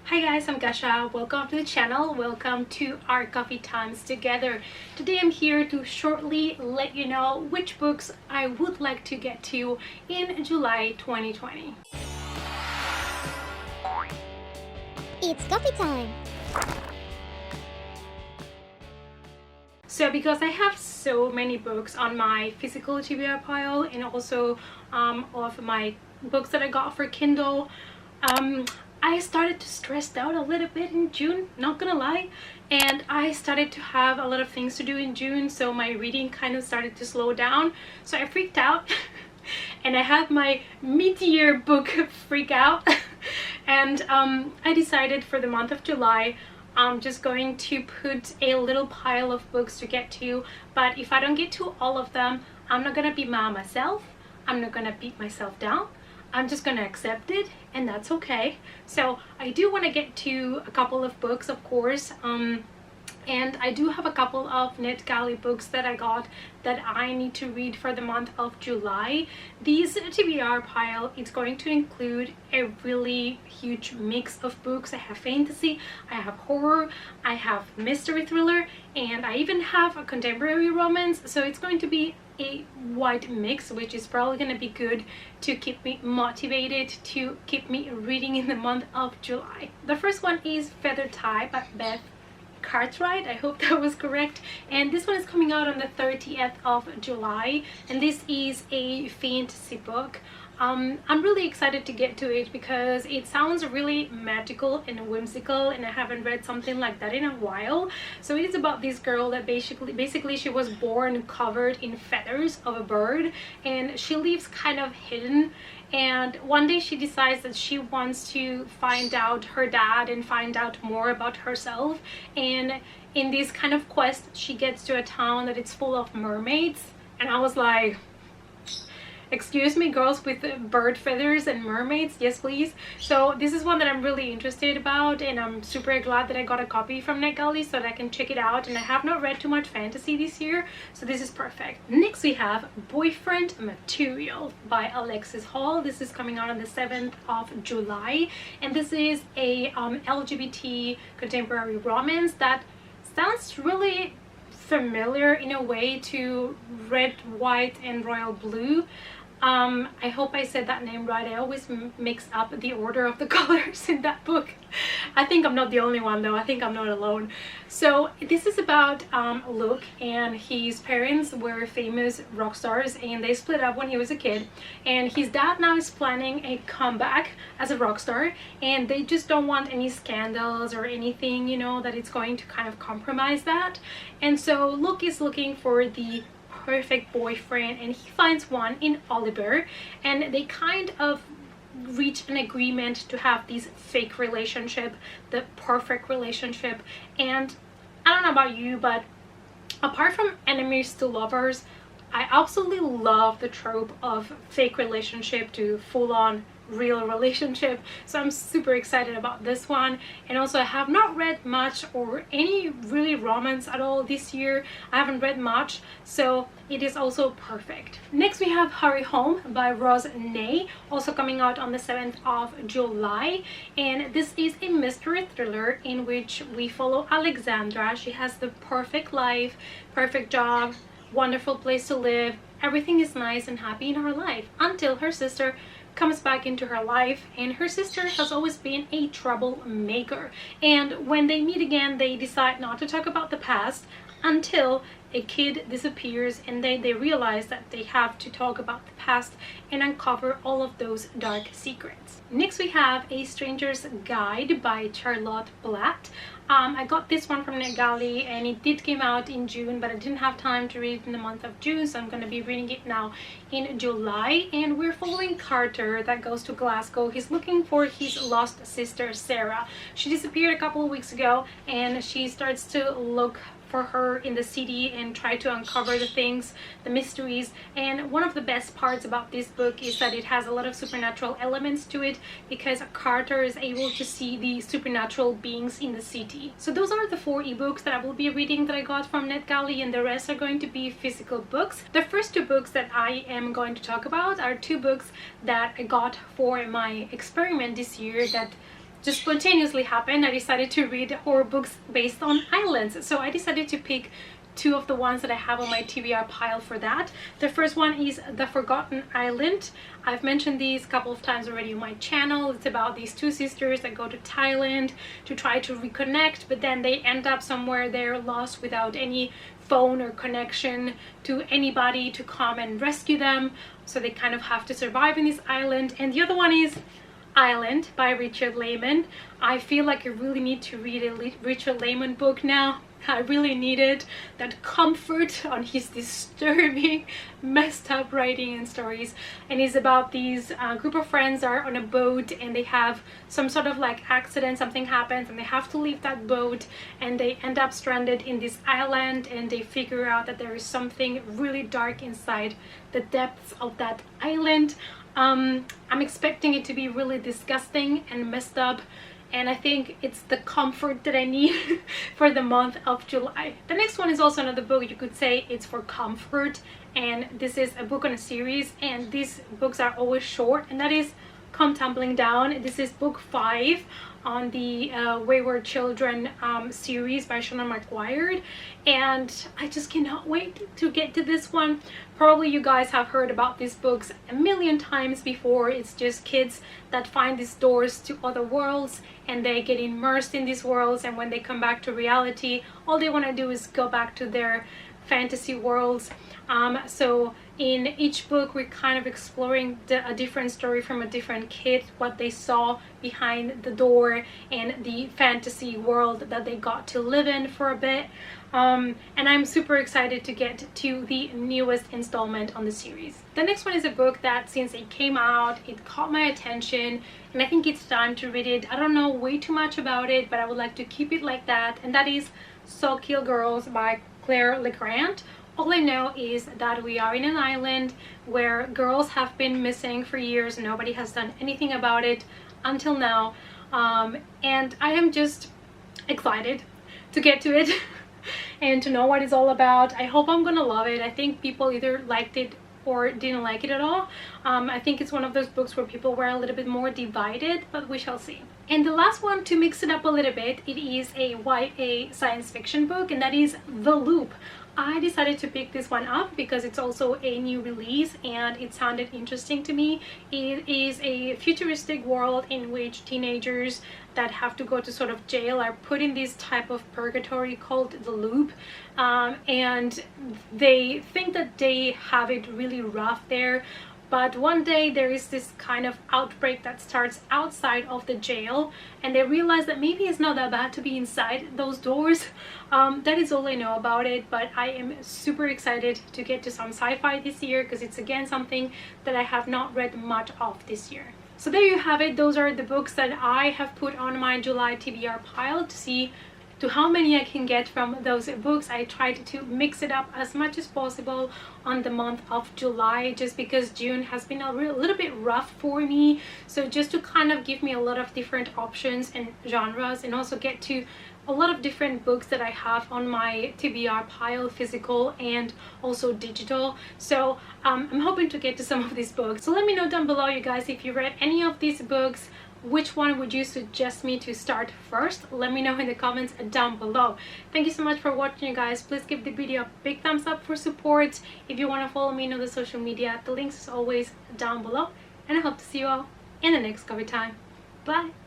Hi guys, I'm Gasha. Welcome to the channel. Welcome to our coffee times together. Today I'm here to shortly let you know which books I would like to get to in July 2020. It's coffee time! So because I have so many books on my physical TBR pile and also of my books that I got for Kindle, I started to stress out a little bit in June, not gonna lie, and I started to have a lot of things to do in June, so my reading kind of started to slow down. So I freaked out and I had my mid-year book freak out and I decided for the month of July I'm just going to put a little pile of books to get to, but if I don't get to all of them, I'm not gonna be mad at myself. I'm not gonna beat myself down. I'm just gonna accept it, and that's okay. So I do want to get to a couple of books, of course, and I do have a couple of NetGalley books that I got that I need to read for the month of July. This TBR pile is going to include a really huge mix of books. I have fantasy, I have horror, I have mystery thriller, and I even have a contemporary romance. So it's going to be a wide mix, which is probably going to be good to keep me motivated, to keep me reading in the month of July. The first one is Feather Tie by Beth Cartwright. I hope that was correct, and this one is coming out on the 30th of July, and this is a fantasy book. I'm really excited to get to it because it sounds really magical and whimsical, and I haven't read something like that in a while. So it is about this girl that basically she was born covered in feathers of a bird, and she lives kind of hidden. And one day she decides that she wants to find out her dad and find out more about herself, and in this kind of quest she gets to a town that is full of mermaids. And I was like, excuse me, girls with bird feathers and mermaids, yes please. So this is one that I'm really interested about, and I'm super glad that I got a copy from NetGalley so that I can check it out. And I have not read too much fantasy this year, so this is perfect. Next we have Boyfriend Material by Alexis Hall. This is coming out on the 7th of July, and this is a LGBT contemporary romance that sounds really familiar in a way to Red, White and Royal Blue. I hope I said that name right. I always mix up the order of the colors in that book. I think I'm not the only one though. I think I'm not alone. So this is about Luke, and his parents were famous rock stars and they split up when he was a kid, and his dad now is planning a comeback as a rock star, and they just don't want any scandals or anything, you know, that it's going to kind of compromise that. And so Luke is looking for the perfect boyfriend, and he finds one in Oliver, and they kind of reach an agreement to have this fake relationship, the perfect relationship. And I don't know about you, but apart from enemies to lovers, I absolutely love the trope of fake relationship to full-on real relationship. So I'm super excited about this one. And also I have not read much or any really romance at all this year. I haven't read much, so it is also perfect. Next we have Hurry Home by Rose Ney, also coming out on the 7th of July, and this is a mystery thriller in which we follow Alexandra. She has the perfect life, perfect job, wonderful place to live. Everything is nice and happy in her life until her sister comes back into her life, and her sister has always been a troublemaker. And when they meet again, they decide not to talk about the past until a kid disappears, and then they realize that they have to talk about the past and uncover all of those dark secrets. Next we have A Stranger's Guide by Charlotte Blatt. I got this one from NetGalley, and it did come out in June, but I didn't have time to read it in the month of June, so I'm going to be reading it now in July. And we're following Carter that goes to Glasgow. He's looking for his lost sister Sarah. She disappeared a couple of weeks ago, and she starts to look for her in the city and try to uncover the things, the mysteries. And one of the best parts about this book is that it has a lot of supernatural elements to it, because Carter is able to see the supernatural beings in the city. So those are the 4 ebooks that I will be reading that I got from NetGalley, and the rest are going to be physical books. The first 2 books that I am going to talk about are 2 books that I got for my experiment this year that just spontaneously happened. I decided to read horror books based on islands. So I decided to pick two of the ones that I have on my TBR pile for that. The first one is The Forgotten Island. I've mentioned these a couple of times already on my channel. It's about these two sisters that go to Thailand to try to reconnect, but then they end up somewhere they're lost without any phone or connection to anybody to come and rescue them. So they kind of have to survive in this island. And the other one is Island by Richard Lehman. I feel like I really need to read a Richard Lehman book now. I really needed that comfort on his disturbing, messed up writing and stories. And it's about these group of friends are on a boat and they have some sort of like accident, something happens and they have to leave that boat and they end up stranded in this island, and they figure out that there is something really dark inside the depths of that island. I'm expecting it to be really disgusting and messed up, and I think it's the comfort that I need for the month of July. The next one is also another book. You could say it's for comfort, and this is a book on a series, and these books are always short, and that is Come Tumbling Down. This is book 5 on the Wayward Children series by Shauna McGuire, and I just cannot wait to get to this one. Probably you guys have heard about these books a million times before. It's just kids that find these doors to other worlds and they get immersed in these worlds, and when they come back to reality, all they want to do is go back to their fantasy worlds. So in each book we're kind of exploring a different story from a different kid, what they saw behind the door and the fantasy world that they got to live in for a bit. And I'm super excited to get to the newest installment on the series. The next one is a book that since it came out, it caught my attention, and I think it's time to read it. I don't know way too much about it, but I would like to keep it like that, and that is So Kill Girls by Claire LeGrand. All I know is that we are in an island where girls have been missing for years. Nobody has done anything about it until now, and I am just excited to get to it and to know what it's all about. I hope I'm gonna love it. I think people either liked it or didn't like it at all. I think it's one of those books where people were a little bit more divided, but we shall see. And the last one, to mix it up a little bit, it is a YA science fiction book, and that is The Loop. I decided to pick this one up because it's also a new release and it sounded interesting to me. It is a futuristic world in which teenagers that have to go to sort of jail are put in this type of purgatory called the Loop, and they think that they have it really rough there. But one day there is this kind of outbreak that starts outside of the jail, and they realize that maybe it's not that bad to be inside those doors. That is all I know about it, but I am super excited to get to some sci-fi this year because it's again something that I have not read much of this year. So there you have it. Those are the books that I have put on my July TBR pile to see to how many I can get from those books. I tried to mix it up as much as possible on the month of July, just because June has been a little bit rough for me. So just to kind of give me a lot of different options and genres, and also get to a lot of different books that I have on my TBR pile, physical and also digital. So I'm hoping to get to some of these books. So let me know down below, you guys, if you read any of these books. Which one would you suggest me to start first? Let me know in the comments down below. Thank you so much for watching, you guys. Please give the video a big thumbs up for support. If you want to follow me on the social media, the links is always down below. And I hope to see you all in the next coffee time. Bye!